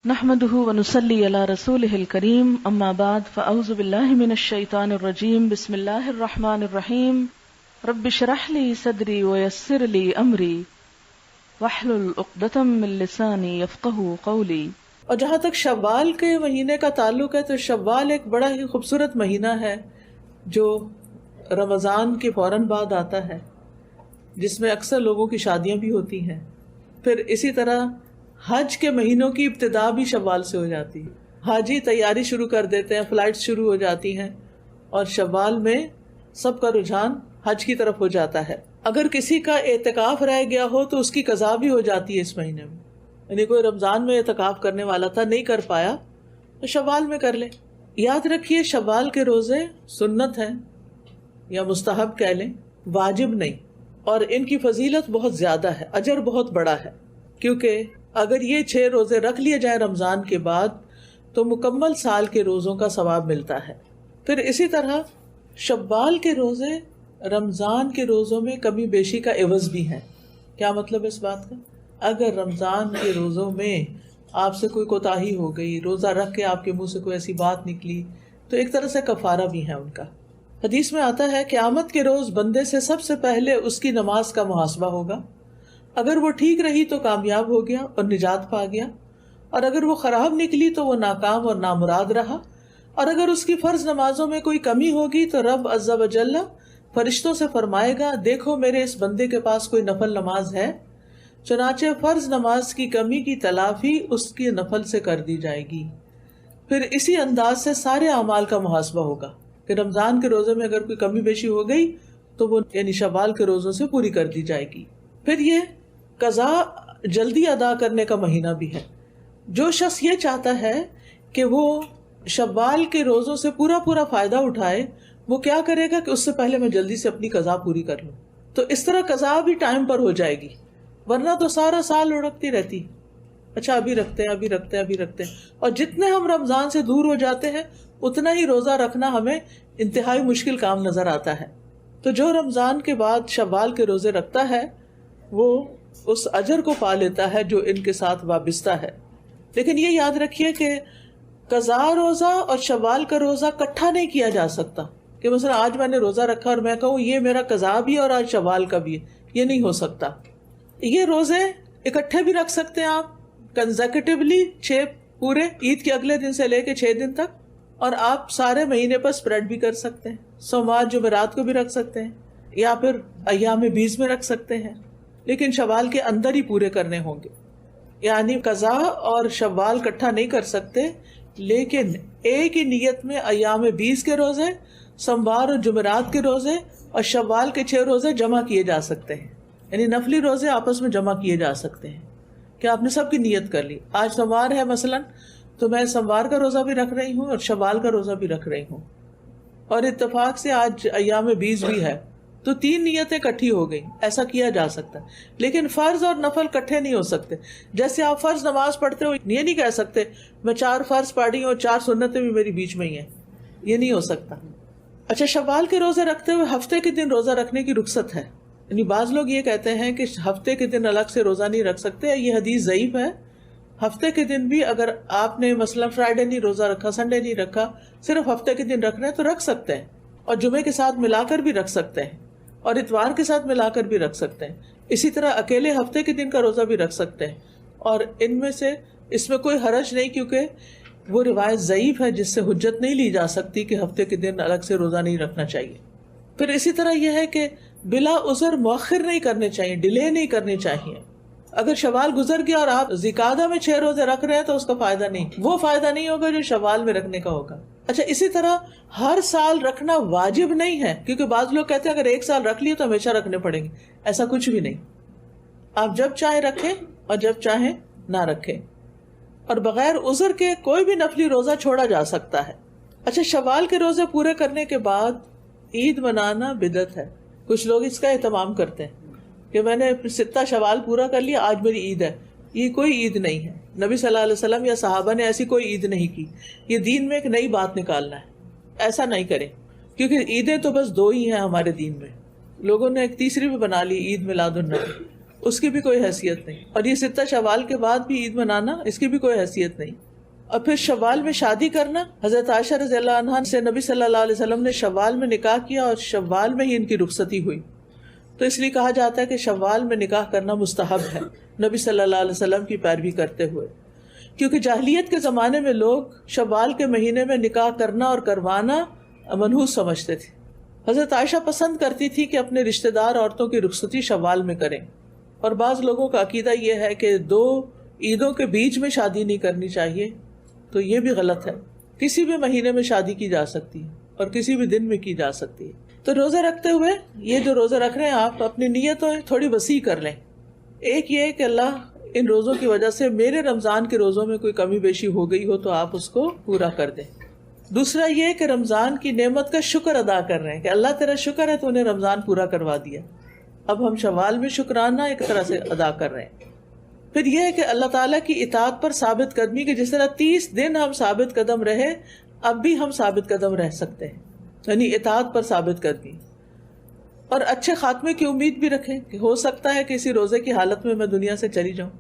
نحمده ونصلي على رسوله الكريم اما بعد فاعوذ بالله من الشيطان الرجيم بسم الله الرحمن الرحيم رب اشرح لي صدري ويسر لي امري واحلل عقدة من لساني يفقهوا قولي۔ اور جہاں تک شوال کے مہینے کا تعلق ہے تو شوال ایک بڑا ہی خوبصورت مہینہ ہے جو رمضان کے فوراً بعد آتا ہے، جس میں اکثر لوگوں کی شادیاں بھی ہوتی ہیں۔ پھر اسی طرح حج کے مہینوں کی ابتدا بھی شوال سے ہو جاتی ہے، حاجی تیاری شروع کر دیتے ہیں، فلائٹس شروع ہو جاتی ہیں اور شوال میں سب کا رجحان حج کی طرف ہو جاتا ہے۔ اگر کسی کا اعتکاف رہ گیا ہو تو اس کی قضا بھی ہو جاتی ہے اس مہینے میں، یعنی کوئی رمضان میں اعتکاف کرنے والا تھا نہیں کر پایا تو شوال میں کر لے۔ یاد رکھیے شوال کے روزے سنت ہیں یا مستحب کہہ لیں، واجب نہیں، اور ان کی فضیلت بہت زیادہ ہے، اجر بہت بڑا ہے، کیونکہ اگر یہ 6 روزے رکھ لیے جائیں رمضان کے بعد تو مکمل سال کے روزوں کا ثواب ملتا ہے۔ پھر اسی طرح شوال کے روزے رمضان کے روزوں میں کمی بیشی کا عوض بھی ہیں۔ کیا مطلب اس بات کا؟ اگر رمضان کے روزوں میں آپ سے کوئی کوتاہی ہو گئی، روزہ رکھ کے آپ کے منہ سے کوئی ایسی بات نکلی تو ایک طرح سے کفارہ بھی ہے ان کا۔ حدیث میں آتا ہے قیامت کے روز بندے سے سب سے پہلے اس کی نماز کا محاسبہ ہوگا، اگر وہ ٹھیک رہی تو کامیاب ہو گیا اور نجات پا گیا، اور اگر وہ خراب نکلی تو وہ ناکام اور نامراد رہا، اور اگر اس کی فرض نمازوں میں کوئی کمی ہوگی تو رب عز و جل فرشتوں سے فرمائے گا دیکھو میرے اس بندے کے پاس کوئی نفل نماز ہے، چنانچہ فرض نماز کی کمی کی تلافی اس کی نفل سے کر دی جائے گی۔ پھر اسی انداز سے سارے اعمال کا محاسبہ ہوگا کہ رمضان کے روزے میں اگر کوئی کمی بیشی ہو گئی تو وہ یعنی شوال کے روزوں سے پوری کر دی جائے گی۔ پھر یہ قضا جلدی ادا کرنے کا مہینہ بھی ہے۔ جو شخص یہ چاہتا ہے کہ وہ شوال کے روزوں سے پورا فائدہ اٹھائے، وہ کیا کرے گا کہ اس سے پہلے میں جلدی سے اپنی قضا پوری کر لوں، تو اس طرح قضا بھی ٹائم پر ہو جائے گی، ورنہ تو سارا سال لڑکتی رہتی، اچھا ابھی رکھتے ہیں، اور جتنے ہم رمضان سے دور ہو جاتے ہیں اتنا ہی روزہ رکھنا ہمیں انتہائی مشکل کام نظر آتا ہے۔ تو جو رمضان کے بعد شوال کے روزے رکھتا ہے وہ اس اجر کو پا لیتا ہے جو ان کے ساتھ وابستہ ہے۔ لیکن یہ یاد رکھیے کہ قضا روزہ اور شوال کا روزہ اکٹھا نہیں کیا جا سکتا کہ مثلا آج میں نے روزہ رکھا اور میں کہوں یہ میرا قضا بھی اور آج شوال کا بھی ہے، یہ نہیں ہو سکتا۔ یہ روزے اکٹھے بھی رکھ سکتے ہیں آپ کنزیکٹیولی 6 پورے، عید کے اگلے دن سے لے کے 6 دن تک، اور آپ سارے مہینے پر سپریڈ بھی کر سکتے ہیں، سوموار جمعرات کو بھی رکھ سکتے ہیں یا پھر ایام بیز میں رکھ سکتے ہیں، لیکن شوال کے اندر ہی پورے کرنے ہوں گے۔ یعنی قضا اور شوال اکٹھا نہیں کر سکتے، لیکن ایک ہی نیت میں ایام بیز کے روزے، سوموار اور جمعرات کے روزے اور شوال کے 6 روزے جمع کیے جا سکتے ہیں، یعنی نفلی روزے آپس میں جمع کیے جا سکتے ہیں کہ آپ نے سب کی نیت کر لی۔ آج سوموار ہے مثلا تو میں سوموار کا روزہ بھی رکھ رہی ہوں اور شوال کا روزہ بھی رکھ رہی ہوں، اور اتفاق سے آج ایام بیز بھی ہے تو 3 نیتیں اکٹھی ہو گئی، ایسا کیا جا سکتا ہے۔ لیکن فرض اور نفل اکٹھے نہیں ہو سکتے۔ جیسے آپ فرض نماز پڑھتے ہو یہ نہیں کہہ سکتے میں 4 فرض پڑھی ہوں اور 4 سنتیں بھی میری بیچ میں ہی ہیں، یہ نہیں ہو سکتا۔ اچھا، شوال کے روزے رکھتے ہوئے ہفتے کے دن روزہ رکھنے کی رخصت ہے، یعنی بعض لوگ یہ کہتے ہیں کہ ہفتے کے دن الگ سے روزہ نہیں رکھ سکتے، یہ حدیث ضعیف ہے۔ ہفتے کے دن بھی اگر آپ نے مثلا فرائیڈے نہیں روزہ رکھا، سنڈے نہیں رکھا، صرف ہفتے کے دن رکھنا ہے تو رکھ سکتے ہیں، اور جمعے کے ساتھ ملا کر بھی رکھ سکتے ہیں، اور اتوار کے ساتھ ملا کر بھی رکھ سکتے ہیں۔ اسی طرح اکیلے ہفتے کے دن کا روزہ بھی رکھ سکتے ہیں، اور ان میں سے اس میں کوئی حرج نہیں، کیونکہ وہ روایت ضعیف ہے جس سے حجت نہیں لی جا سکتی کہ ہفتے کے دن الگ سے روزہ نہیں رکھنا چاہیے۔ پھر اسی طرح یہ ہے کہ بلا عذر مؤخر نہیں کرنے چاہیے، ڈیلے نہیں کرنے چاہیے۔ اگر شوال گزر گیا اور آپ ذیقعدہ میں 6 روزے رکھ رہے ہیں تو اس کا فائدہ نہیں، وہ فائدہ نہیں ہوگا جو شوال میں رکھنے کا ہوگا۔ اچھا، اسی طرح ہر سال رکھنا واجب نہیں ہے، کیونکہ بعض لوگ کہتے ہیں اگر 1 سال رکھ لیے تو ہمیشہ رکھنے پڑیں گے، ایسا کچھ بھی نہیں۔ آپ جب چاہیں رکھیں اور جب چاہیں نہ رکھیں، اور بغیر عذر کے کوئی بھی نفلی روزہ چھوڑا جا سکتا ہے۔ اچھا، شوال کے روزے پورے کرنے کے بعد عید منانا بدعت ہے۔ کچھ لوگ اس کا اہتمام کرتے ہیں کہ میں نے 6 شوال پورا کر لیا، آج میری عید ہے۔ یہ کوئی عید نہیں ہے، نبی صلی اللہ علیہ وسلم یا صحابہ نے ایسی کوئی عید نہیں کی۔ یہ دین میں ایک نئی بات نکالنا ہے، ایسا نہیں کریں، کیونکہ عیدیں تو بس 2 ہی ہیں ہمارے دین میں، لوگوں نے ایک تیسری بھی بنا لی، عید میلاد النبی۔ اس کی بھی کوئی حیثیت نہیں. اور یہ ستہ شوال کے بعد بھی عید منانا، اس کی بھی کوئی حیثیت نہیں. اور پھر شوال میں شادی کرنا، حضرت عائشہ رضی اللہ عنہا سے نبی صلی اللہ علیہ وسلم نے شوال میں نکاح کیا اور شوال میں ہی ان کی رخصتی ہوئی. تو اس لیے کہا جاتا ہے کہ شوال میں نکاح کرنا مستحب ہے نبی صلی اللہ علیہ وسلم کی پیروی کرتے ہوئے، کیونکہ جاہلیت کے زمانے میں لوگ شوال کے مہینے میں نکاح کرنا اور کروانا منحوس سمجھتے تھے. حضرت عائشہ پسند کرتی تھی کہ اپنے رشتہ دار عورتوں کی رخصتی شوال میں کریں. اور بعض لوگوں کا عقیدہ یہ ہے کہ 2 عیدوں کے بیچ میں شادی نہیں کرنی چاہیے، تو یہ بھی غلط ہے. کسی بھی مہینے میں شادی کی جا سکتی ہے اور کسی بھی دن میں کی جا سکتی ہے. تو روزے رکھتے ہوئے یہ جو روزے رکھ رہے ہیں آپ اپنی نیتوں تھوڑی وسیع کر لیں. ایک یہ کہ اللہ ان روزوں کی وجہ سے میرے رمضان کے روزوں میں کوئی کمی بیشی ہو گئی ہو تو آپ اس کو پورا کر دیں. دوسرا یہ کہ رمضان کی نعمت کا شکر ادا کر رہے ہیں کہ اللہ تیرا شکر ہے تو انہیں رمضان پورا کروا دیا. اب ہم شوال میں شکرانہ ایک طرح سے ادا کر رہے ہیں. پھر یہ ہے کہ اللہ تعالیٰ کی اطاعت پر ثابت قدمی، کہ جس طرح 30 دن ہم ثابت قدم رہے اب بھی ہم ثابت قدم رہ سکتے ہیں، یعنی اطاعت پر ثابت قدمی. اور اچھے خاتمے کی امید بھی رکھیں کہ ہو سکتا ہے کہ اسی روزے کی حالت میں دنیا سے چلی جاؤں.